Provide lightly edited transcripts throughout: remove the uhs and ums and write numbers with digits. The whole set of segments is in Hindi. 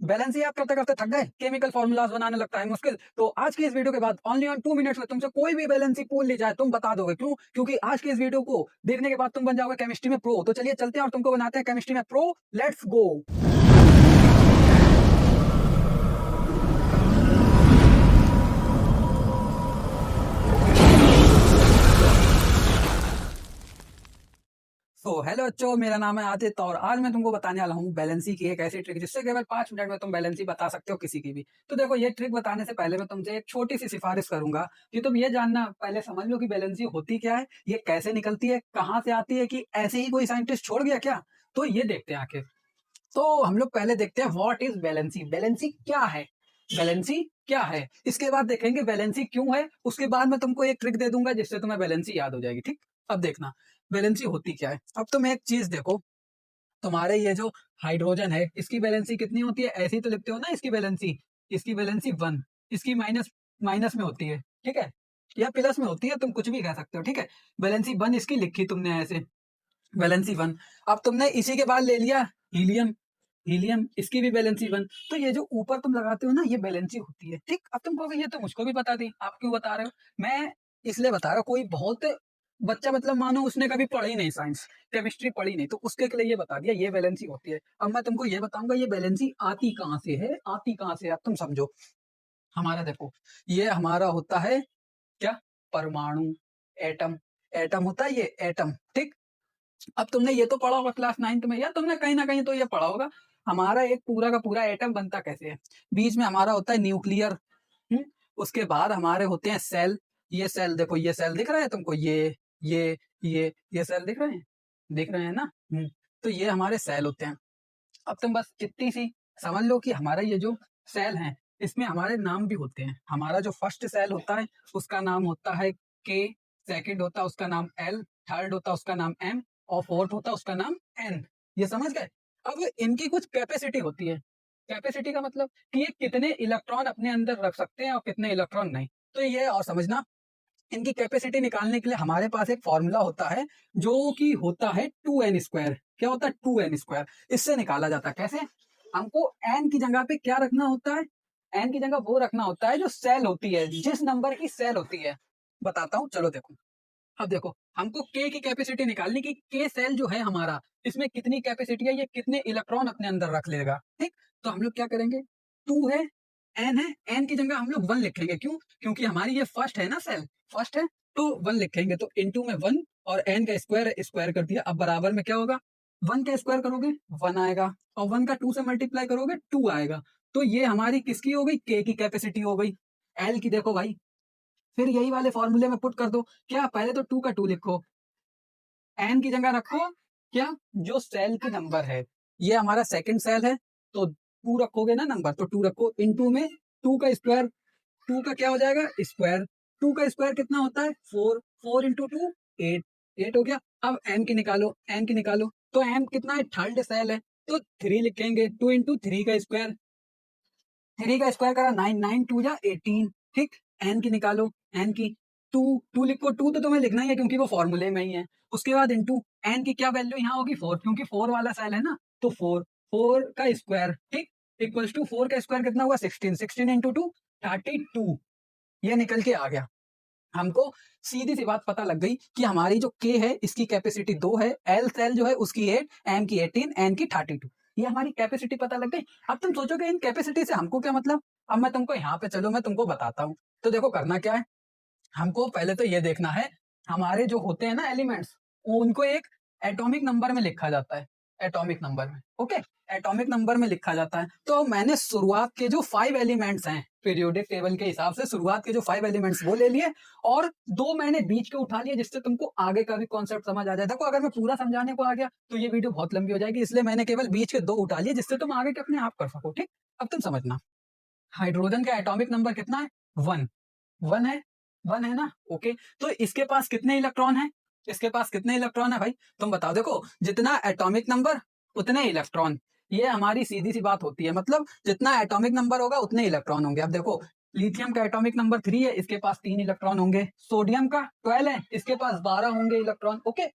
बैलेंस ही आप करते करते थक गए, केमिकल फॉर्मूलाज बनाने लगता है मुश्किल। तो आज की इस वीडियो के बाद ओनली ऑन 2 मिनट्स में तुमसे कोई भी बैलेंस ही पूछ ली जाए तुम बता दोगे। क्यों? क्योंकि आज की इस वीडियो को देखने के बाद तुम बन जाओगे केमिस्ट्री में प्रो। तो चलिए चलते हैं और तुमको बनाते हैं केमिस्ट्री में प्रो। Let's go. तो हेलो बच्चों, मेरा नाम है आदित्य और आज मैं तुमको बताने वाला हूँ बैलेंसी की एक ऐसी ट्रिक जिससे केवल 5 मिनट में तुम बैलेंसी बता सकते हो किसी की भी। तो देखो, ये ट्रिक बताने से पहले मैं तुमसे एक छोटी सी सिफारिश करूंगा कि तुम ये जानना पहले समझ लो कि बैलेंसी होती क्या है, ये कैसे निकलती है, कहाँ से आती है, कि ऐसे ही कोई साइंटिस्ट छोड़ गया क्या। तो ये देखते हैं आखिर। तो हम लोग पहले देखते हैं व्हाट इज बैलेंसी। बैलेंसी क्या है, बैलेंसी क्या है, इसके बाद देखेंगे बैलेंसी क्यों है। उसके बाद मैं तुमको एक ट्रिक दे दूंगा जिससे तुम्हें बैलेंसी याद हो जाएगी। ठीक, अब देखना बैलेंसी होती क्या है। अब तुम एक चीज देखो, तुम्हारे ये जो हाइड्रोजन है इसकी बैलेंसी कितनी होती है, ऐसे ही तो लिखते हो ना इसकी बैलेंसी 1, इसकी माइनस माइनस में होती है, ठीक है, या प्लस में होती है, तुम कुछ भी कह सकते हो, ठीक है। बैलेंसी 1 इसकी लिखी तुमने ऐसे, बैलेंसी 1। अब तुमने इसी के बाद ले लिया हीलियम, हीलियम इसकी भी बैलेंसी 1। तो ये जो ऊपर तुम लगाते हो ना, ये बैलेंसी होती है। ठीक, अब तुम कहोगे ये तो मुझको भी बता दी, आप क्यों बता रहे हो। मैं इसलिए बता रहा हूँ, कोई बहुत बच्चा मतलब मानो उसने कभी पढ़ी नहीं साइंस, केमिस्ट्री पढ़ी नहीं, तो उसके लिए ये बता दिया ये बैलेंसी होती है। अब मैं तुमको ये बताऊंगा ये बैलेंसी आती कहाँ से है, आती कहाँ से है। अब तुम समझो, हमारा देखो, ये हमारा होता है क्या, परमाणु, एटम। एटम होता है ये एटम, ठीक। अब तुमने ये तो पढ़ा होगा क्लास 9th में, या तुमने कहीं ना कहीं तो ये पढ़ा होगा हमारा एक पूरा का पूरा एटम बनता कैसे है। बीच में हमारा होता है न्यूक्लियर, उसके बाद हमारे होते हैं सेल। ये सेल देखो, ये सेल दिख रहा है तुमको, ये ये सेल दिख रहे हैं ना। तो ये हमारे सेल होते हैं। अब तुम बस इतनी सी समझ लो कि हमारा ये जो सेल है इसमें हमारे नाम भी होते हैं। हमारा जो फर्स्ट सेल होता है उसका नाम होता है के, सेकंड होता है उसका नाम एल, थर्ड होता है उसका नाम एम, और फोर्थ होता है उसका नाम एन। ये समझ गए। अब इनकी कुछ कैपेसिटी होती है। कैपेसिटी का मतलब कि ये कितने इलेक्ट्रॉन अपने अंदर रख सकते हैं और कितने इलेक्ट्रॉन नहीं। तो ये और समझना, इनकी कैपेसिटी निकालने के लिए हमारे पास एक फॉर्मूला होता है जो कि होता है 2n²। क्या होता है? 2n²। इससे निकाला जाता है कैसे। हमको n की जगह पे क्या रखना होता है, n की जगह वो रखना होता है जो सेल होती है, जिस नंबर की सेल होती है। बताता हूँ, चलो देखो। अब देखो, हमको k की कैपेसिटी निकालनी की, k सेल जो है हमारा, इसमें कितनी कैपेसिटी है, ये कितने इलेक्ट्रॉन अपने अंदर रख लेगा। ठीक, तो हम लोग क्या करेंगे, 2 है, n है, n की जगह हम लोग 1 लिखेंगे। क्यों? क्योंकि हमारी ये फर्स्ट है ना सेल, फर्स्ट है, तो 1 लिखेंगे। तो इनटू में 1 और n का स्क्वायर स्क्वायर कर दिया। अब बराबर में क्या होगा, 1 का स्क्वायर करोगे 1 आएगा, और 1 का 2 से मल्टीप्लाई करोगे 2 आएगा। तो ये हमारी किसकी हो गई, k की कैपेसिटी हो गई। l की देखो भाई, फिर यही वाले फॉर्मूले में पुट कर दो। क्या, पहले तो 2 का 2 लिखो, एन की जगह रखो क्या, जो सेल की नंबर है। ये हमारा सेकंड सेल है, तो 2 रखोगे ना नंबर, तो 2 रखो। इनटू में 2 का स्क्वायर, 2 का क्या हो जाएगा स्क्वायर, 2 का स्क्वायर कितना होता है 4, 4 इंटू 2 8, 8 हो गया। अब एन की निकालो, एन की निकालो, तो एन कितना है, थर्ड सेल है, तो 3 लिखेंगे। 2 इंटू 3 का स्क्वायर, 3 का स्क्वायर करा 9, 9 2 जा 18। ठीक, एन की निकालो, एन की 2, 2 लिखो, 2 तो तुम्हें लिखना ही है क्योंकि वो फॉर्मूले में ही है। उसके बाद इनटू एन की क्या वैल्यू यहाँ होगी 4, क्योंकि 4 वाला सेल है ना, तो 4, 4 का स्क्वायर, ठीक, इक्वल्स टू 4 का स्क्वायर कितना हुआ 16, 16 इंटू 2 32। ये निकल के आ गया। हमको सीधी सी बात पता लग गई कि हमारी जो के है इसकी कैपेसिटी 2 है, एल सेल जो है उसकी 8, एम की 18, एन की 32। ये हमारी कैपेसिटी पता लग गई। अब तुम सोचोगे इन कैपेसिटी से हमको क्या मतलब। अब मैं तुमको यहाँ पे, चलो मैं तुमको बताता हूँ। तो देखो करना क्या है, हमको पहले तो ये देखना है हमारे जो होते हैं ना एलिमेंट्स, उनको एक एटॉमिक नंबर में लिखा जाता है, एटॉमिक नंबर में। ओके, एटॉमिक नंबर में लिखा जाता है। तो मैंने शुरुआत के जो 5 एलिमेंट्स हैं पीरियोडिक टेबल के हिसाब से, शुरुआत के जो 5 एलिमेंट्स वो ले लिए, और 2 मैंने बीच के उठा लिए, जिससे तुमको आगे का भी कॉन्सेप्ट समझ आ जाए। देखो, अगर मैं पूरा समझाने को आ गया तो ये वीडियो बहुत लंबी हो जाएगी, इसलिए मैंने केवल बीच के 2 उठा लिए, जिससे तुम आगे के अपने आप कर सको। ठीक, अब तुम समझना, हाइड्रोजन का एटॉमिक नंबर कितना है 1, 1 है, 1 है ना। ओके, तो इसके पास कितने इलेक्ट्रॉन है, इसके पास कितने इलेक्ट्रॉन है भाई, तुम बताओ। देखो, जितना एटॉमिक नंबर उतने इलेक्ट्रॉन, ये हमारी सीधी सी बात होती है। मतलब जितना एटॉमिक नंबर होगा उतने इलेक्ट्रॉन होंगे। अब देखो, लिथियम का एटॉमिक नंबर 3 है, इसके पास 3 इलेक्ट्रॉन होंगे। सोडियम का 12 है, इसके पास 12 होंगे इलेक्ट्रॉन। ओके,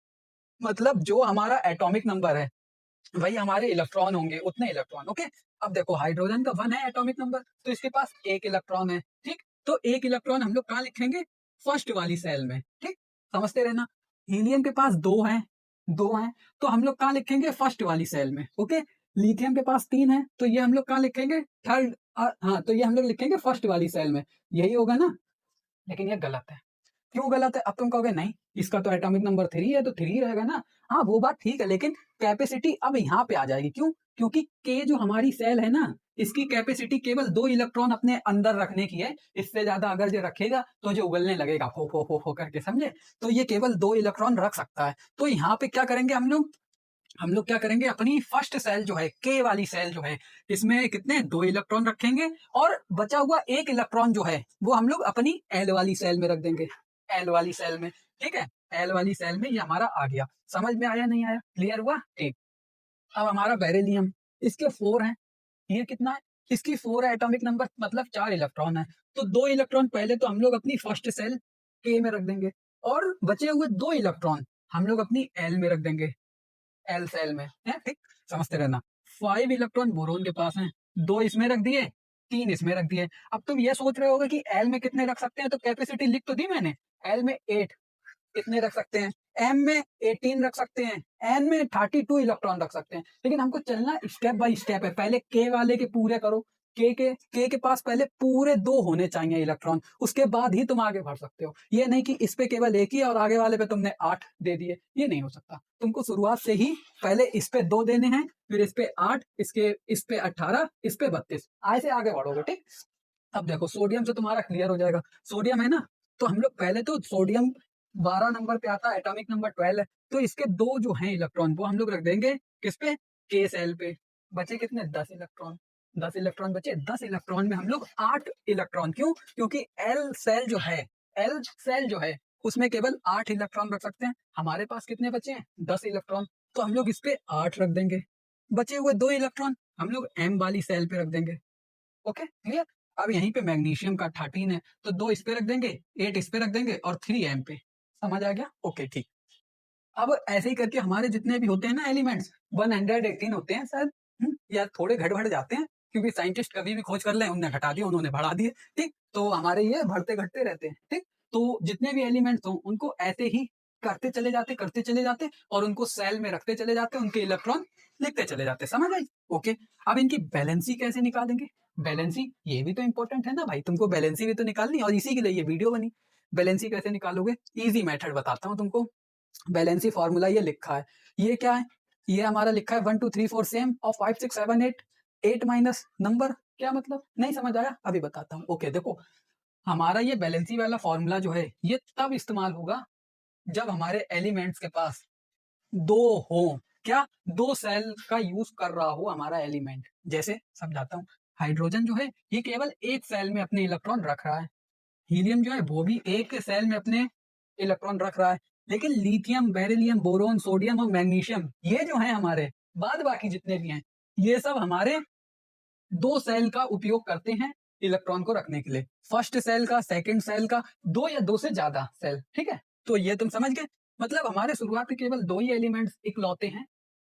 मतलब जो हमारा एटॉमिक नंबर है वही हमारे इलेक्ट्रॉन होंगे, उतने इलेक्ट्रॉन। ओके, अब देखो हाइड्रोजन का 1 है एटॉमिक नंबर, तो इसके पास 1 इलेक्ट्रॉन है। ठीक, तो 1 इलेक्ट्रॉन हम लोग कहाँ लिखेंगे? फर्स्ट वाली सेल में। ठीक, समझते रहना। हीलियम के पास 2 हैं, 2 हैं, तो हम लोग कहाँ लिखेंगे? फर्स्ट वाली सेल में। ओके, लिथियम के पास 3 है, तो ये हम लोग कहाँ लिखेंगे? थर्ड। हाँ, तो ये हम लोग लिखेंगे फर्स्ट वाली सेल में। यही होगा ना? लेकिन ये गलत है। क्यों गलत है? अब तुम कहोगे नहीं, इसका तो एटॉमिक नंबर 3 है, तो 3 रहेगा ना। हाँ, वो बात ठीक है, लेकिन कैपेसिटी अब यहाँ पे आ जाएगी। क्यों? क्योंकि के जो हमारी सेल है ना, इसकी कैपेसिटी केवल 2 इलेक्ट्रॉन अपने अंदर रखने की है। इससे ज्यादा अगर ये रखेगा तो जो उगलने लगेगा हो करके, समझे? तो ये केवल 2 इलेक्ट्रॉन रख सकता है। तो यहाँ पे क्या करेंगे हम लोग क्या करेंगे? अपनी फर्स्ट सेल जो है, के वाली सेल जो है, इसमें कितने? 2 इलेक्ट्रॉन रखेंगे, और बचा हुआ 1 इलेक्ट्रॉन जो है वो हम लोग अपनी एल वाली सेल में रख देंगे। एल वाली सेल में। ठीक है, एल वाली सेल में ये हमारा आ गया। समझ में आया नहीं आया? क्लियर हुआ? ठीक। अब हमारा बेरिलियम, इसके 4 हैं। ये कितना है? इसकी 4 है एटॉमिक नंबर, मतलब 4 इलेक्ट्रॉन है। तो 2 इलेक्ट्रॉन पहले तो हम लोग अपनी फर्स्ट सेल के में रख देंगे, और बचे हुए 2 इलेक्ट्रॉन हम लोग अपनी एल में रख देंगे। एल सेल में है। ठीक, समझते रहना। 5 इलेक्ट्रॉन बोरोन के पास हैं, 2 इसमें रख दिए, 3 इसमें रख दिए। अब तुम ये सोच रहे होगे कि एल में कितने रख सकते हैं, तो कैपेसिटी लिख तो दी मैंने। एल में 8 इतने रख सकते हैं, एम में 18 रख सकते हैं, एन में 32 इलेक्ट्रॉन रख सकते हैं। लेकिन हमको चलना स्टेप बाय स्टेप है। पहले के वाले के पूरे करो। के पास पहले पूरे 2 होने चाहिए इलेक्ट्रॉन, उसके बाद ही तुम आगे बढ़ सकते हो। ये नहीं कि इस पे केवल 1 ही और आगे वाले पे तुमने 8 दे दिए, ये नहीं हो सकता। तुमको शुरुआत से ही पहले इस पे 2 देने हैं, फिर इस पे 8, इस पे 18, इस पे 32, ऐसे आगे बढ़ोगे। ठीक, अब देखो सोडियम से तुम्हारा क्लियर हो जाएगा। सोडियम है ना, तो हम लोग पहले तो सोडियम 12 नंबर पे आता है, एटॉमिक नंबर 12 है, तो इसके 2 जो हैं इलेक्ट्रॉन वो हम लोग रख देंगे किस पे? के सेल पे। बचे कितने? 10 इलेक्ट्रॉन। 10 इलेक्ट्रॉन बचे। 10 इलेक्ट्रॉन में हम लोग 8 इलेक्ट्रॉन, क्यों? क्योंकि एल सेल जो है उसमें केवल 8 इलेक्ट्रॉन रख सकते हैं। हमारे पास कितने बचे हैं? 10 इलेक्ट्रॉन, तो हम लोग इस पे 8 रख देंगे। बचे हुए 2 इलेक्ट्रॉन हम लोग एम वाली सेल पे रख देंगे। Okay, clear? अब यहीं पे मैग्नीशियम का 13 है, तो 2 इस पे रख देंगे, 8 इस पे रख देंगे, और 3 एम पे। समझ आ गया? ओके, ठीक। अब ऐसे ही करके हमारे जितने भी होते हैं ना एलिमेंट्स, 118 होते हैं शायद, या थोड़े घट बढ़ जाते हैं, क्योंकि साइंटिस्ट कभी भी खोज कर ले, उन्होंने घटा दिए, उन्होंने बढ़ा दिए। ठीक, तो हमारे ये बढ़ते घटते रहते हैं। ठीक, तो जितने भी एलिमेंट्स हो उनको ऐसे ही करते चले जाते, और उनको सेल में रखते चले जाते, उनके इलेक्ट्रॉन लिखते चले जाते। समझ आई? ओके, अब इनकी बैलेंसी कैसे निकालेंगे? बैलेंसी ये भी तो इंपॉर्टेंट है ना भाई, तुमको बैलेंसी भी तो निकालनी है, और इसी के लिए ये वीडियो बनी। बैलेंसी कैसे निकालोगे? इजी मेथड बताता हूँ तुमको। बैलेंसी फॉर्मूला ये लिखा है। ये क्या है? ये हमारा लिखा है 1 2 3 4 सेम और 5 6 7 8, 8 माइनस नंबर। क्या मतलब? नहीं समझ आया? अभी बताता हूँ। ओके, देखो हमारा ये बैलेंसी वाला फॉर्मूला जो है ये तब इस्तेमाल होगा जब हमारे एलिमेंट्स के पास 2 हो। क्या? 2 सेल का यूज कर रहा हो हमारा एलिमेंट। जैसे समझाता हूँ, हाइड्रोजन जो है ये केवल एक सेल में अपने इलेक्ट्रॉन रख रहा है। हीलियम जो है वो भी एक सेल में अपने इलेक्ट्रॉन रख रहा है। लेकिन लिथियम, बेरिलियम, बोरोन, सोडियम और मैग्नीशियम, ये जो है हमारे बाद बाकी जितने भी हैं, ये सब हमारे 2 सेल का उपयोग करते हैं इलेक्ट्रॉन को रखने के लिए। फर्स्ट सेल का, सेकंड सेल का, 2 या 2 से ज्यादा सेल। ठीक है, तो ये तुम समझ गए। मतलब हमारे शुरुआत में केवल 2 ही एलिमेंट्स इकलौते हैं,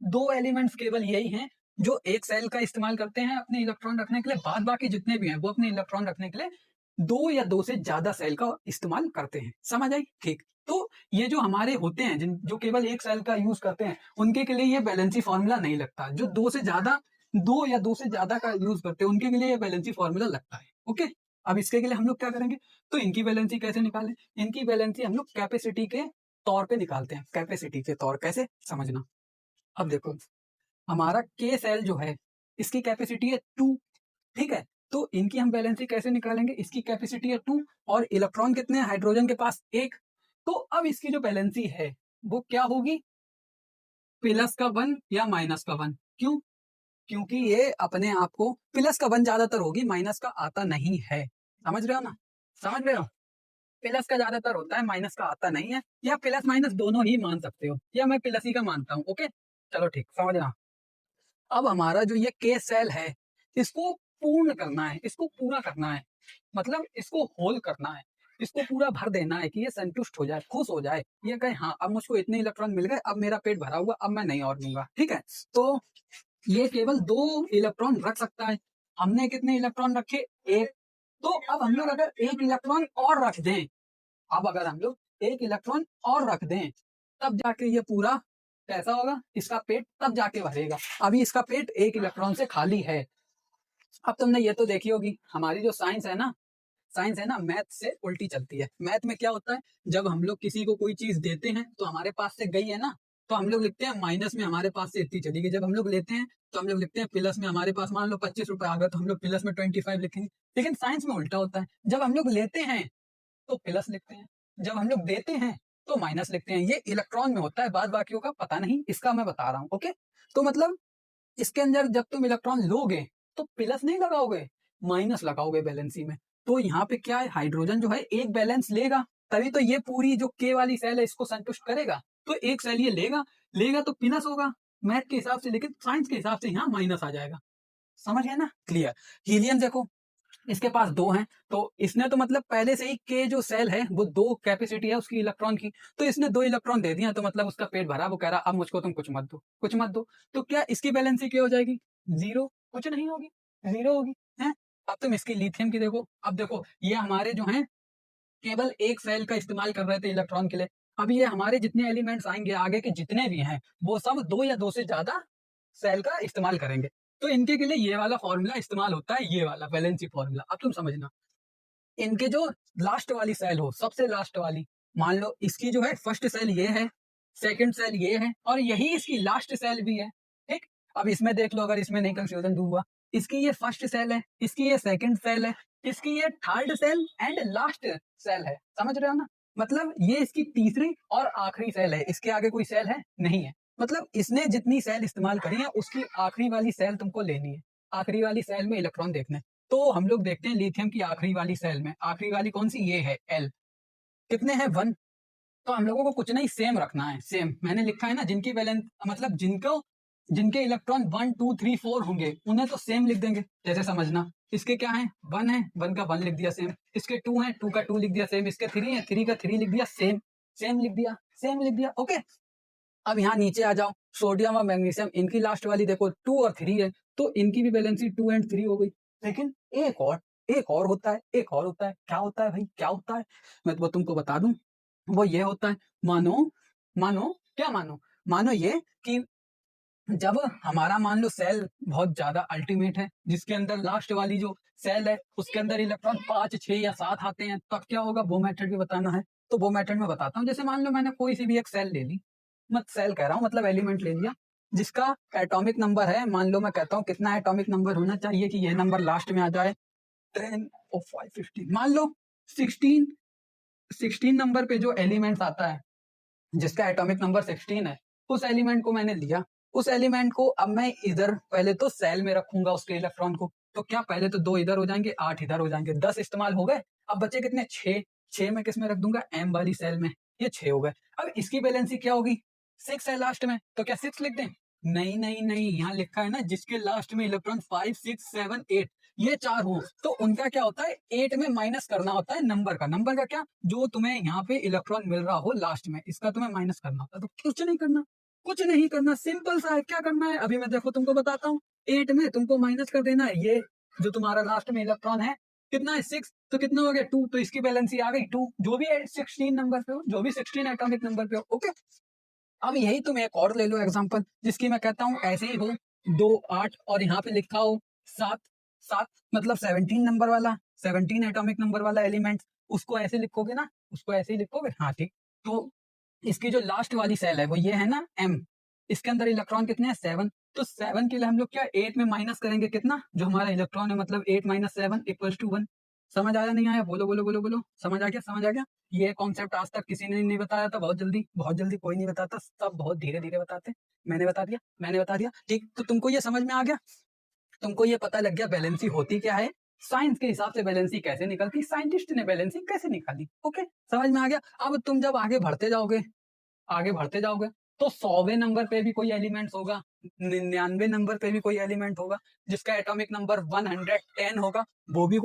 2 एलिमेंट्स केवल यही हैं जो एक सेल का इस्तेमाल करते हैं अपने इलेक्ट्रॉन रखने के लिए। बाद बाकी जितने भी हैं वो अपने इलेक्ट्रॉन रखने के लिए 2 या 2 से ज्यादा सेल का इस्तेमाल करते हैं। समझ आई? ठीक। तो ये जो हमारे होते हैं जो केवल एक सेल का यूज करते हैं, उनके के लिए ये बैलेंसी फॉर्मूला नहीं लगता। जो 2 से ज्यादा, 2 या 2 से ज्यादा का यूज करते हैं, उनके के लिए ये बैलेंसी फॉर्मूला लगता है। ओके, अब इसके के लिए हम लोग क्या करेंगे? तो इनकी बैलेंसी कैसे निकालें? इनकी बैलेंसी हम लोग कैपेसिटी के तौर पे निकालते हैं। कैपेसिटी के तौर कैसे समझना? अब देखो हमारा के सेल जो है इसकी कैपेसिटी है 2। ठीक है, तो इनकी हम बैलेंसी कैसे निकालेंगे? इसकी कैपेसिटी है 2 और इलेक्ट्रॉन कितने हैं हाइड्रोजन के पास? 1। तो अब इसकी जो बैलेंसी है वो क्या होगी? प्लस का 1 या माइनस का 1। क्यों? क्योंकि ये अपने आप को प्लस का 1 ज्यादातर होगी, माइनस का आता नहीं है। समझ रहे हो ना? समझ रहे हो? प्लस का ज्यादातर होता है, माइनस का आता नहीं है, या प्लस माइनस दोनों ही मान सकते हो, या मैं प्लस ही का मानता हूँ। ओके, चलो ठीक, समझना। अब हमारा जो ये के सेल है इसको पूर्ण करना है, इसको पूरा करना है, मतलब इसको होल करना है। इसको पूरा भर देना है कि ये संतुष्ट हो जाए, खुश हो जाए, ये कहे हाँ अब मुझको इतने इलेक्ट्रॉन मिल गए, अब मेरा पेट भरा हुआ, अब मैं नहीं और लूंगा। ठीक है, तो ये केवल 2 इलेक्ट्रॉन रख सकता है। हमने कितने इलेक्ट्रॉन रखे? 1। तो अब हम लोग अगर 1 इलेक्ट्रॉन और रख दें, अब अगर हम लोग 1 इलेक्ट्रॉन और रख दें, तब जाके ये पूरा कैसा होगा, इसका पेट तब जाके भरेगा। अभी इसका पेट 1 इलेक्ट्रॉन से खाली है। अब तुमने ये तो देखी होगी, हमारी जो साइंस है ना मैथ से उल्टी चलती है। मैथ में क्या होता है, जब हम लोग किसी को कोई चीज देते हैं तो हमारे पास से गई है ना, तो हम लोग लिखते हैं माइनस में हमारे पास से इतनी चली गई। जब हम लोग लेते हैं तो हम लोग लिखते हैं प्लस में हमारे पास मान लो 25 रुपए आ गए, तो हम लोग प्लस में 25 लिखेंगे। लेकिन साइंस में उल्टा होता है, जब हम लोग लेते हैं तो प्लस लिखते हैं, जब हम लोग देते हैं तो माइनस लिखते हैं। ये इलेक्ट्रॉन में होता है, बाद बाकियों का पता नहीं, इसका मैं बता रहा हूँ। ओके, तो मतलब इसके अंदर जब तुम इलेक्ट्रॉन लोगे तो प्लस नहीं लगाओगे, माइनस लगाओगे बैलेंसी में। तो यहाँ पे क्या है, हाइड्रोजन जो है एक बैलेंस लेगा, तभी तो ये पूरी जो के वाली सेल है इसको संतुष्ट करेगा। तो एक सेल ये लेगा लेगा तो प्लस होगा मैथ के हिसाब से, लेकिन साइंस के हिसाब से यहाँ माइनस आ जाएगा। समझ गया ना? क्लियर। हीलियम देखो, इसके पास 2 हैं, तो इसने तो मतलब पहले से ही के जो सेल है वो 2 कैपेसिटी है उसकी इलेक्ट्रॉन की, तो इसने 2 इलेक्ट्रॉन दे दिया, तो मतलब उसका पेट भरा। वो कह रहा अब मुझको तुम कुछ मत दो, कुछ मत दो। तो क्या इसकी बैलेंसी क्या हो जाएगी? 0, कुछ नहीं होगी, 0 होगी है। अब तुम इसकी लिथियम की देखो, अब देखो ये हमारे जो है केवल एक सेल का इस्तेमाल कर रहे थे इलेक्ट्रॉन के लिए। अब ये हमारे जितने एलिमेंट्स आएंगे आगे के जितने भी हैं वो सब 2 या 2 से ज्यादा सेल का इस्तेमाल करेंगे, तो इनके के लिए ये वाला फॉर्मूला इस्तेमाल होता है, ये वाला वैलेंसी फॉर्मूला। अब तुम समझना, इनके जो लास्ट वाली सेल हो, सबसे लास्ट वाली, मान लो इसकी जो है फर्स्ट सेल ये है, सेकंड सेल ये है, और यही इसकी लास्ट सेल भी है। ठीक, अब इसमें देख लो अगर इसमें नहीं कंफ्यूजन दूंगा, इसकी ये फर्स्ट सेल है, इसकी ये सेकंड सेल है, इसकी ये third sale and last sale है। समझ रहे हो ना? मतलब ये इसकी तीसरी और आखिरी सेल है, इसके आगे कोई सेल है नहीं है। मतलब इसने जितनी सेल इस्तेमाल करी है उसकी आखिरी वाली सेल तुमको लेनी है, आखिरी वाली सेल में इलेक्ट्रॉन देखने। तो हम लोग देखते हैं लिथियम की आखिरी वाली सेल में, आखिरी वाली कौन सी? ये है एल। कितने हैं? 1। तो हम लोगों को कुछ नहीं सेम रखना है, सेम मैंने लिखा है ना, जिनकी वैलेंस मतलब जिनके इलेक्ट्रॉन 1 2 3 4 होंगे उन्हें तो सेम लिख देंगे। जैसे समझना, इसके क्या है? 1 है, 1 का 1 लिख दिया सेम, इसके 2 है, 2 का 2 लिख दिया सेम, इसके 3 है, 3 का 3 लिख दिया सेम, सेम लिख दिया, सेम लिख दिया। ओके, अब यहाँ नीचे आ जाओ, सोडियम और मैग्नीशियम, इनकी लास्ट वाली देखो 2 और 3 है, तो इनकी भी वैलेंसी 2 एंड 3 हो गई। लेकिन एक और होता है, एक और होता है। क्या होता है भाई, क्या होता है? मैं तो तुमको बता दूं, वो ये होता है, मानो मानो क्या मानो, मानो ये कि जब हमारा मान लो सेल बहुत ज्यादा अल्टीमेट है, जिसके अंदर लास्ट वाली जो सेल है उसके अंदर इलेक्ट्रॉन 5 6 या 7 आते हैं, तब क्या होगा वो मेथड भी बताना है। तो वो मेथड में बताता हूँ। जैसे मान लो मैंने कोई सी भी एक सेल ले ली, मत सेल कह रहा हूँ मतलब एलिमेंट ले लिया, जिसका एटॉमिक नंबर है, मान लो मैं कहता हूँ कितना एटॉमिक नंबर होना चाहिए कि ये नंबर लास्ट में आ जाए 10 और 515, मान लो 16। 16 नंबर पे जो एलिमेंट्स आता है जिसका एटॉमिक नंबर 16 है, उस एलिमेंट को मैंने लिया। उस एलिमेंट को अब मैं इधर पहले तो सेल में रखूंगा उसके इलेक्ट्रॉन को, तो क्या पहले तो 2 इधर हो जाएंगे, 8 इधर हो जाएंगे, 10 इस्तेमाल हो गए। अब बचे कितने? 6। 6 में किस में रख दूंगा? एम वाली सेल में, ये 6 हो गए। अब इसकी बैलेंसी क्या होगी? 6 है लास्ट में, तो क्या 6 लिख दें? नहीं नहीं नहीं, यहाँ लिखा है ना जिसके लास्ट में इलेक्ट्रॉन 5 6 7 8 ये 4 हो, तो उनका क्या होता है 8 में माइनस करना होता है नंबर का। नंबर का क्या? जो तुम्हें यहाँ पे इलेक्ट्रॉन मिल रहा हो लास्ट में, इसका तुम्हें माइनस करना होता है। तो कुछ नहीं करना, कुछ नहीं करना, सिंपल सा है। क्या करना है अभी मैं देखो तुमको बताता हूँ। 8 में तुमको माइनस कर देना है ये जो तुम्हारा लास्ट में इलेक्ट्रॉन है, कितना है? 6, तो कितना हो गया? 2, तो इसकी बैलेंसी आ गई 2, जो भी 16 नंबर पे हो, जो भी 16 एटॉमिक नंबर पे हो। ओके, अब यही तुम एक और ले लो एग्जांपल, जिसकी मैं कहता हूँ ऐसे ही हो 2 8 और यहाँ पे लिखा हो 7 7, मतलब 17 नंबर वाला, 17 एटॉमिक नंबर वाला एलिमेंट, उसको ऐसे लिखोगे ना, उसको ऐसे ही लिखोगे। हाँ ठीक, तो इसकी जो लास्ट वाली सेल है वो ये है ना एम, इसके अंदर इलेक्ट्रॉन कितने हैं? 7। तो 7 के लिए हम लोग क्या 8 में माइनस करेंगे कितना, जो हमारा इलेक्ट्रॉन है, मतलब 8 - 7 = 1। समझ आया नहीं आया? बोलो बोलो बोलो बोलो, समझ आ गया? समझ आ गया? ये कॉन्सेप्ट आज तक किसी ने नहीं बताया था, बहुत जल्दी कोई नहीं बताता, सब बहुत धीरे धीरे बताते। मैंने बता दिया, मैंने बता दिया। ठीक, तो तुमको ये समझ में आ गया, तुमको ये पता लग गया बैलेंसी होती क्या है, साइंस के हिसाब से बैलेंसी कैसे निकलती, साइंटिस्ट ने बैलेंसी कैसे निकाली। ओके, समझ में आ गया। अब तुम जब आगे बढ़ते जाओगे, आगे बढ़ते जाओगे, तो 100वें नंबर पे भी कोई एलिमेंट्स होगा, 99 नंबर पे भी कोई एलिमेंट होगा, जिसका एटॉमिक नंबर 110 होगा, वो भी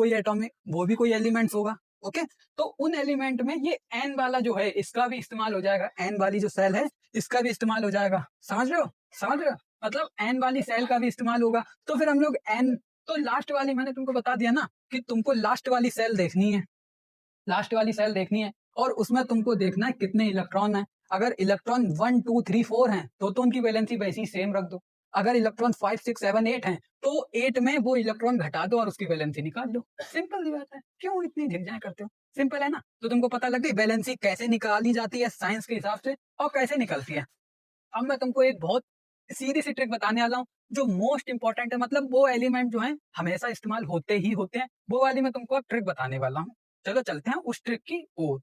कोई एलिमेंट्स होगा। ओके, तो उन एलिमेंट में ये एन वाला जो है इसका भी इस्तेमाल हो जाएगा, एन वाली जो सेल है इसका भी इस्तेमाल हो जाएगा। समझ रहे हो, समझ रहे हो, मतलब एन वाली सेल का भी इस्तेमाल होगा। तो फिर हम लोग एन, तो लास्ट वाली मैंने तुमको बता दिया ना कि तुमको लास्ट वाली सेल देखनी है, लास्ट वाली सेल देखनी है और उसमें तुमको देखना है कितने इलेक्ट्रॉन है। अगर इलेक्ट्रॉन 1 2 3 4 हैं तो उनकी वैलेंसी वैसी सेम रख दो। अगर इलेक्ट्रॉन 5 6 7 8 हैं तो 8 में वो इलेक्ट्रॉन घटा दो और उसकी वैलेंसी निकाल लो। सिंपल सी बात है, क्यों इतनी झिझक करते हो, सिंपल है ना। तो तुमको पता लग गई वैलेंसी कैसे निकाली जाती है साइंस के हिसाब से और कैसे निकलती है। अब मैं तुमको एक बहुत सीधी सी ट्रिक बताने वाला हूँ जो मोस्ट इंपॉर्टेंट है, मतलब वो एलिमेंट जो है हमेशा इस्तेमाल होते ही होते हैं, वो वाली मैं तुमको ट्रिक बताने वाला हूँ। चलो चलते हैं उस ट्रिक की ओर।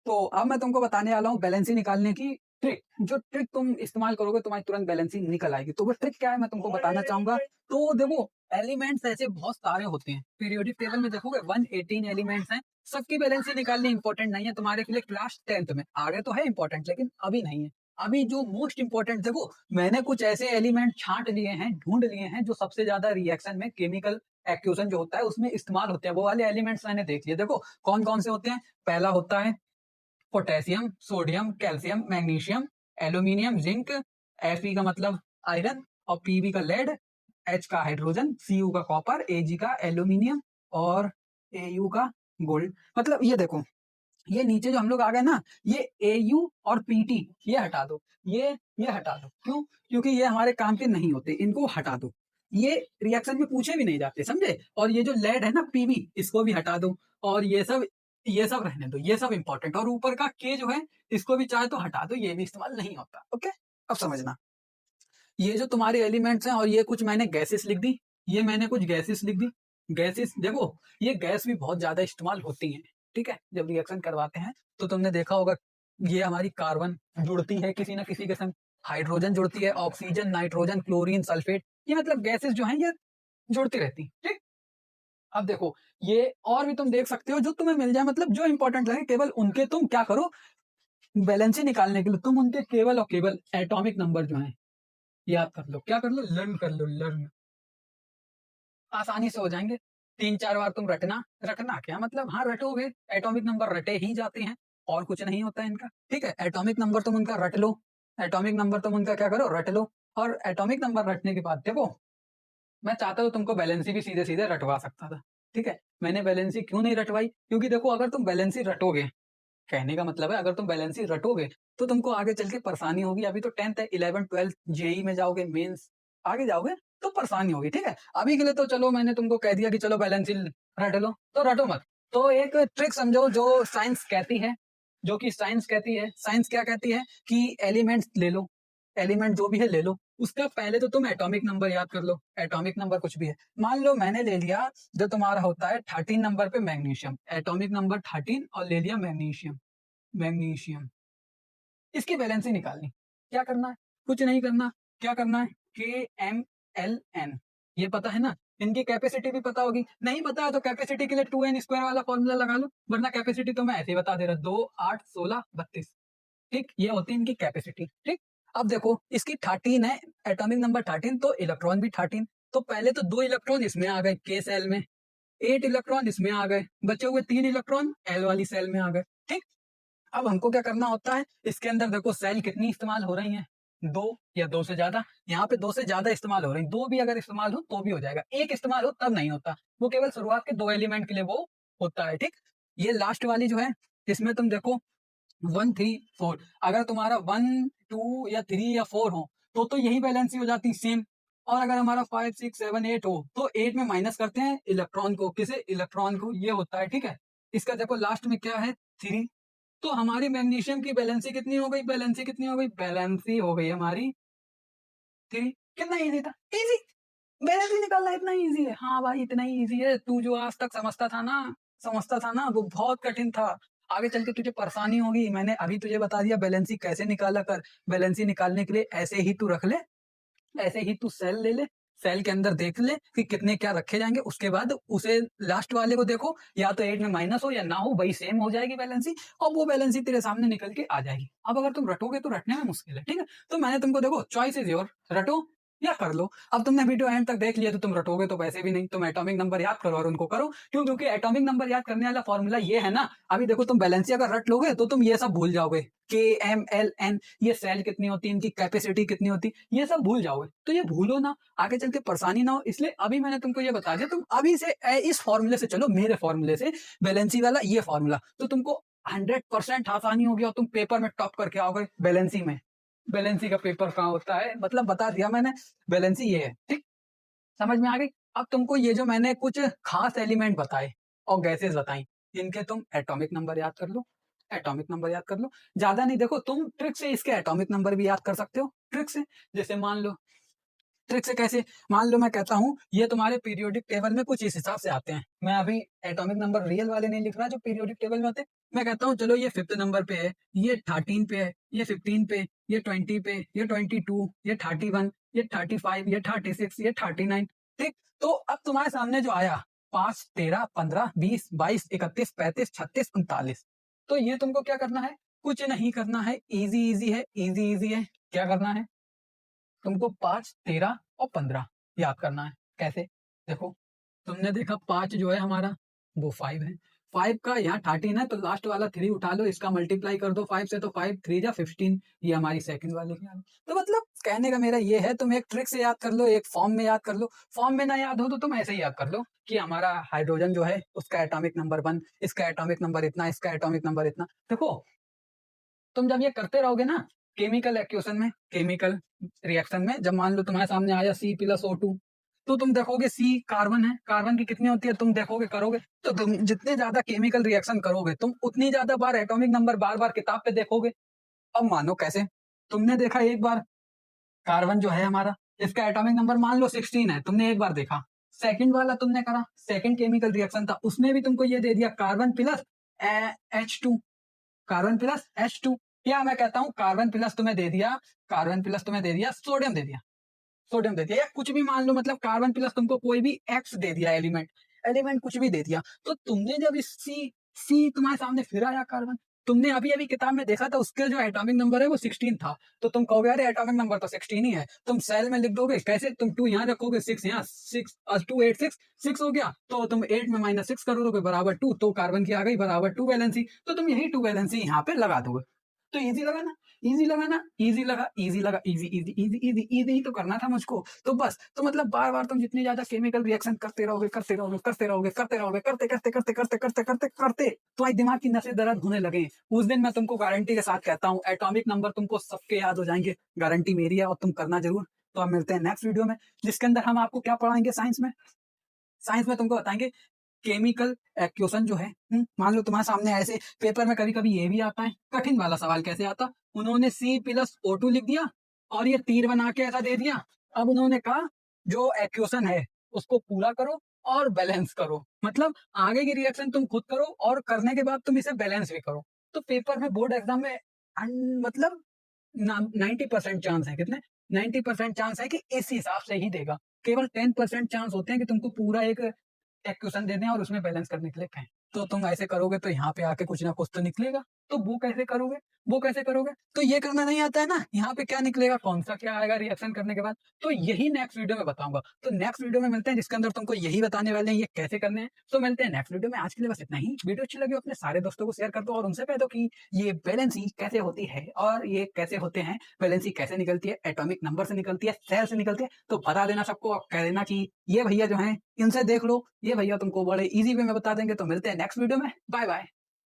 तो अब मैं तुमको बताने वाला हूँ बैलेंसी निकालने की ट्रिक। जो ट्रिक तुम इस्तेमाल करोगे तुम्हारी तुरंत बैलेंसी निकल आएगी। तो वो ट्रिक क्या है मैं तुमको बताना चाहूंगा। तो देखो एलिमेंट्स ऐसे बहुत सारे होते हैं, पीरियोडिक टेबल में देखोगे 118 एलिमेंट्स हैं। सबकी बैलेंसी निकालनी इंपॉर्टेंट नहीं है तुम्हारे के लिए क्लास 10th में, आगे तो है इंपॉर्टेंट लेकिन अभी नहीं है। अभी जो मोस्ट इंपॉर्टेंट, देखो मैंने कुछ ऐसे एलिमेंट छांट लिए हैं, ढूंढ लिए हैं जो सबसे ज्यादा रिएक्शन में केमिकल एक्यूशन जो होता है उसमें इस्तेमाल होते हैं, वो वाले एलिमेंट्स मैंने देख लिए। देखो कौन कौन से होते हैं। पहला होता है potassium, sodium, calcium, magnesium, aluminium, zinc, Fe का मतलब आयरन और Pb का लेड, H का हाइड्रोजन, Cu का कॉपर, Ag का एल्यूमिनियम और Au का गोल्ड। मतलब ये देखो ये नीचे जो हम लोग आ गए ना, ये Au और Pt ये हटा दो, ये हटा दो। क्यों? क्योंकि ये हमारे काम के नहीं होते, इनको हटा दो। ये रिएक्शन में पूछे भी नहीं जाते, समझे। और ये जो लेड है ना Pb, इसको भी हटा दो। और ये सब रहने दो, ये सब इंपॉर्टेंट। और ऊपर का के जो है इसको भी चाहे तो हटा दो, ये भी इस्तेमाल नहीं होता। ओके, अब समझना ये जो तुम्हारे एलिमेंट्स हैं और ये कुछ मैंने गैसेस लिख दी, ये मैंने कुछ गैसेस लिख दी। गैसेस देखो ये गैस भी बहुत ज्यादा इस्तेमाल होती हैं, ठीक है। जब रिएक्शन करवाते हैं तो तुमने देखा होगा ये हमारी कार्बन जुड़ती है किसी ना किसी के संग, हाइड्रोजन जुड़ती है, ऑक्सीजन, नाइट्रोजन, क्लोरीन, सल्फेट, ये मतलब गैसेस जो हैं ये जुड़ती रहती हैं, ठीक। अब देखो ये और भी तुम देख सकते हो जो तुम्हें मिल जाए, मतलब जो इंपॉर्टेंट लगे केवल उनके तुम क्या करो, बैलेंसी निकालने के लिए तुम उनके केवल और केवल एटॉमिक नंबर जो है याद कर लो। क्या कर लो? लर्न कर लो, लर्न, आसानी से हो जाएंगे। 3 4 बार तुम रटना, रटना क्या मतलब, हाँ रटोगे, एटॉमिक नंबर रटे ही जाते हैं और कुछ नहीं होता है इनका, ठीक है। एटॉमिक नंबर तुम उनका रट लो, एटॉमिक नंबर तुम उनका क्या करो, रट लो। और एटॉमिक नंबर रटने के बाद देखो मैं चाहता तो तुमको बैलेंसी भी सीधे सीधे रटवा सकता था, ठीक है। मैंने बैलेंसी क्यों नहीं रटवाई, क्योंकि देखो अगर तुम बैलेंसी रटोगे, कहने का मतलब है अगर तुम बैलेंसी रटोगे तो तुमको आगे चल के परेशानी होगी। अभी तो 10th है, 11th 12th जेई में जाओगे, मेंस आगे जाओगे तो परेशानी होगी, ठीक है। अभी के लिए तो चलो मैंने तुमको कह दिया कि चलो बैलेंसी रट लो, तो रटो मत। तो एक ट्रिक समझो जो साइंस कहती है, जो कि साइंस कहती है, साइंस क्या कहती है कि एलिमेंट्स ले लो, एलिमेंट जो भी है ले लो, उसका पहले तो तुम एटॉमिक नंबर याद कर लो। एटॉमिक नंबर कुछ भी है, मान लो मैंने ले लिया जो तुम्हारा होता है 13 नंबर पे मैग्नीशियम, एटॉमिक नंबर 13 और ले लिया मैग्नीशियम, मैग्नीशियम, इसकी वैलेंसी निकालनी। क्या करना है? कुछ नहीं करना। क्या करना है? KMln, ये पता है ना। इनकी कैपेसिटी भी पता होगी, नहीं पता है तो कैपेसिटी के लिए 2n² वाला फॉर्मूला लगा लो, वरना कैपेसिटी तो मैं ऐसे ही बता दे रहा, 2 8 16 32, ठीक। ये होती है इनकी कैपेसिटी, ठीक। अब देखो इसकी 13 है, एटॉमिक नंबर 13, तो इलेक्ट्रॉन भी 13। तो पहले तो 2 इलेक्ट्रॉन इसमें आ गए के सेल में, 8 इलेक्ट्रॉन इसमें आ गए, बचे हुए 3 इलेक्ट्रॉन एल वाली सेल में आ गए, ठीक। अब हमको क्या करना होता है, इसके अंदर देखो सेल कितनी इस्तेमाल हो रही हैं, 2 या 2 से ज्यादा। यहाँ पे 2 से ज्यादा इस्तेमाल हो रही, 2 भी अगर इस्तेमाल हो तो भी हो जाएगा, एक इस्तेमाल हो तब नहीं होता, वो केवल शुरुआत के 2 एलिमेंट के लिए वो होता है, ठीक। ये लास्ट वाली जो है इसमें तुम देखो 1 3 4, अगर तुम्हारा 1 2 या 3 या 4 हो तो यही बैलेंसी हो जाती सेम। और अगर हमारा 5 6 7 8 हो तो 8 में माइनस करते हैं इलेक्ट्रॉन को, किसे? इलेक्ट्रॉन को, ये होता है, ठीक है। इसका देखो लास्ट में क्या है, 3। तो हमारी मैग्नीशियम की बैलेंसी कितनी हो गई, बैलेंसी कितनी हो गई, बैलेंसी हो गई हमारी 3। कितना इजी था, इजी, बैलेंसी निकालना इतना इजी है। हाँ भाई इतना ही इजी है, तू जो आज तक समझता था ना वो बहुत कठिन था। आगे चल के तुझे परेशानी होगी, मैंने अभी तुझे बता दिया बैलेंसी कैसे निकाला कर। बैलेंसी निकालने के लिए ऐसे ही तू रख ले, ऐसे ही तू सेल ले ले, सेल के अंदर देख ले कि कितने क्या रखे जाएंगे, उसके बाद उसे लास्ट वाले को देखो, या तो 8 में माइनस हो या ना हो, वही सेम हो जाएगी बैलेंसी, और वो बैलेंसी तेरे सामने निकल के आ जाएगी। अब अगर तुम रटोगे तो रटने में मुश्किल है, ठीक है। तो मैंने तुमको देखो चॉइस इज योर, रटो या कर लो। अब तुमने वीडियो एंड तक देख लिया तो तुम रटोगे तो वैसे भी नहीं, तुम एटॉमिक नंबर याद करो और उनको करो। क्यों? क्योंकि एटॉमिक नंबर याद करने वाला फॉर्मूला ये है ना, अभी देखो तुम वैलेंसी अगर रट लोगे तो तुम ये सब भूल जाओगे। के एम एल एन, ये सेल कितनी होती है, इनकी कैपेसिटी कितनी होती, ये सब भूल जाओगे। तो ये भूलो ना, आगे चल के परेशानी ना हो, इसलिए अभी मैंने तुमको ये बता दिया। तुम अभी से इस फॉर्मूले से चलो, मेरे फॉर्मूले से, वैलेंसी वाला ये फॉर्मूला, तो तुमको 100% आसानी होगी और तुम पेपर में टॉप करके आओगे वैलेंसी में। वैलेंसी का पेपर कहाँ होता है, मतलब बता दिया मैंने, वैलेंसी ये है, ठीक? समझ में आ गई? अब तुमको ये जो मैंने कुछ खास एलिमेंट बताए और गैसेस बताई, इनके तुम एटॉमिक नंबर याद कर लो। एटॉमिक नंबर याद कर लो, ज्यादा नहीं। देखो तुम ट्रिक से इसके एटॉमिक नंबर भी याद कर सकते हो, ट्रिक से। जैसे मान लो, ट्रिक से कैसे? मान लो मैं कहता हूँ ये तुम्हारे पीरियोडिक टेबल में कुछ इस हिसाब से आते हैं। मैं अभी एटॉमिक नंबर रियल वाले नहीं लिख रहा जो पीरियोडिक टेबल में होते हैं। मैं कहता हूँ चलो ये 5th नंबर पे है, ये 13 पे है, ये 15 पे, ये 20 पे, ये 22, ये 31, ये 35, ये 36, ये 39। ठीक? तो अब तुम्हारे सामने जो आया 5, 13, 15, 20, 22, 31, 35, 36, 39। तो ये तुमको क्या करना है? कुछ नहीं करना है, इजी इजी है, इजी इजी है। क्या करना है? तुमको 5, 13 और 15 याद करना है। कैसे? देखो, तुमने देखा 5 जो है हमारा, वो 5 है। 5 का यहाँ 13 है तो लास्ट वाला 3 उठा लो, इसका मल्टीप्लाई कर दो 5 से, तो 5 3 जा 15, ये हमारी सेकंड वाली है। तो मतलब कहने का मेरा ये है, तुम एक ट्रिक से याद कर लो, एक फॉर्म में याद कर लो। फॉर्म में ना याद हो तो तुम ऐसे ही याद कर लो कि हमारा हाइड्रोजन जो है उसका एटॉमिक नंबर 1, इसका एटॉमिक नंबर इतना, इसका एटॉमिक नंबर इतना। देखो, तुम जब ये करते रहोगे ना केमिकल एक्वेशन में, केमिकल रिएक्शन में, जब मान लो तुम्हारे सामने आया C+O2, तो तुम देखोगे C कार्बन है, कार्बन की कितनी होती है तुम देखोगे, करोगे। तो तुम जितने ज्यादा केमिकल रिएक्शन करोगे तुम उतनी ज्यादा बार एटॉमिक नंबर बार बार किताब पे देखोगे। अब मानो कैसे? तुमने देखा एक बार कार्बन जो है हमारा, इसका एटॉमिक नंबर मान लो 16 है, तुमने एक बार देखा। सेकंड वाला तुमने करा, सेकंड केमिकल रिएक्शन था, उसने भी तुमको ये दे दिया carbon plus H2, carbon plus H2। या मैं कहता हूं कार्बन प्लस तुम्हें दे दिया, कार्बन प्लस तुम्हें दे दिया सोडियम दे दिया, सोडियम दे दिया, या कुछ भी मान लो, मतलब कार्बन प्लस तुमको कोई भी एक्स दे दिया, एलिमेंट, एलिमेंट कुछ भी दे दिया। तो तुमने जब इस सी तुम्हारे सामने फिर आया कार्बन, तुमने अभी अभी किताब में देखा था उसके जो एटॉमिक नंबर है वो 16 था, तो तुम कहोगे अरे एटॉमिक नंबर तो 16 ही है। तुम सेल में लिख दोगे कैसे? तुम 2 यहाँ रखोगे, 6 यहाँ, 6 2 8 6, 6 हो गया, तो तुम 8 में -6 करोगे बराबर 2, तो कार्बन की आ गई बराबर 2 वैलेंसी। तो तुम यही 2 वैलेंसी यहाँ पे लगा दोगे। तो इजी लगा ना, इजी लगा ना, इजी लगा, इजी लगा, easy easy easy easy easy ही तो करना था मुझको। तो बस, तो मतलब बार बार तुम जितनी ज्यादा केमिकल रिएक्शन करते रहोगे, करते रहोगे, करते रहोगे, करते रहोगे, करते करते करते करते करते करते करते तुम्हारे दिमाग की नसें दर्द होने लगे, उस दिन मैं तुमको गारंटी के साथ कहता हूँ एटॉमिक नंबर तुमको सबके याद हो जाएंगे। गारंटी मेरी है और तुम करना जरूर। तो अब मिलते हैं नेक्स्ट वीडियो में, जिसके अंदर हम आपको क्या पढ़ाएंगे साइंस में। साइंस में तुमको बताएंगे केमिकल एक्वेशन जो है। मान लो तुम्हारे सामने ऐसे पेपर में कभी कभी ये भी आता है, कठिन वाला सवाल कैसे आता, उन्होंने C+O2 लिख दिया और ये तीर बना के ऐसा दे दिया। अब उन्होंने कहा जो एक्वेशन है उसको पूरा करो और बैलेंस करो, मतलब आगे की रिएक्शन तुम खुद करो और करने के बाद तुम इसे बैलेंस भी करो। तो पेपर में, बोर्ड एग्जाम में मतलब 90% चांस है, कितने 90% चांस है कि इस हिसाब से ही देगा। केवल 10% चांस होते हैं कि तुमको पूरा एक क्वेश्चन दे दें और उसमें बैलेंस करने के लिए कहें। तो तुम ऐसे करोगे तो यहाँ पे आके कुछ ना कुछ तो निकलेगा। तो वो कैसे करोगे, वो कैसे करोगे? तो ये करना नहीं आता है ना, यहाँ पे क्या निकलेगा, कौन सा क्या आएगा रिएक्शन करने के बाद, तो यही नेक्स्ट वीडियो में बताऊंगा। तो नेक्स्ट वीडियो में मिलते हैं जिसके अंदर तुमको यही बताने वाले हैं ये कैसे करने हैं। तो मिलते हैं नेक्स्ट वीडियो में, आज के लिए बस इतना ही। वीडियो अच्छी लगी हो अपने सारे दोस्तों को शेयर कर दो और उनसे कह दो कि ये बैलेंसी कैसे होती है और ये कैसे होते हैं, बैलेंसी कैसे निकलती है, एटॉमिक नंबर से निकलती है, सेल से निकलती है। तो बता देना सबको और कह देना कि ये भैया जो हैं इनसे देख लो, ये भैया तुमको बड़े इजी वे में बता देंगे। तो मिलते हैं नेक्स्ट वीडियो में, बाय बाय।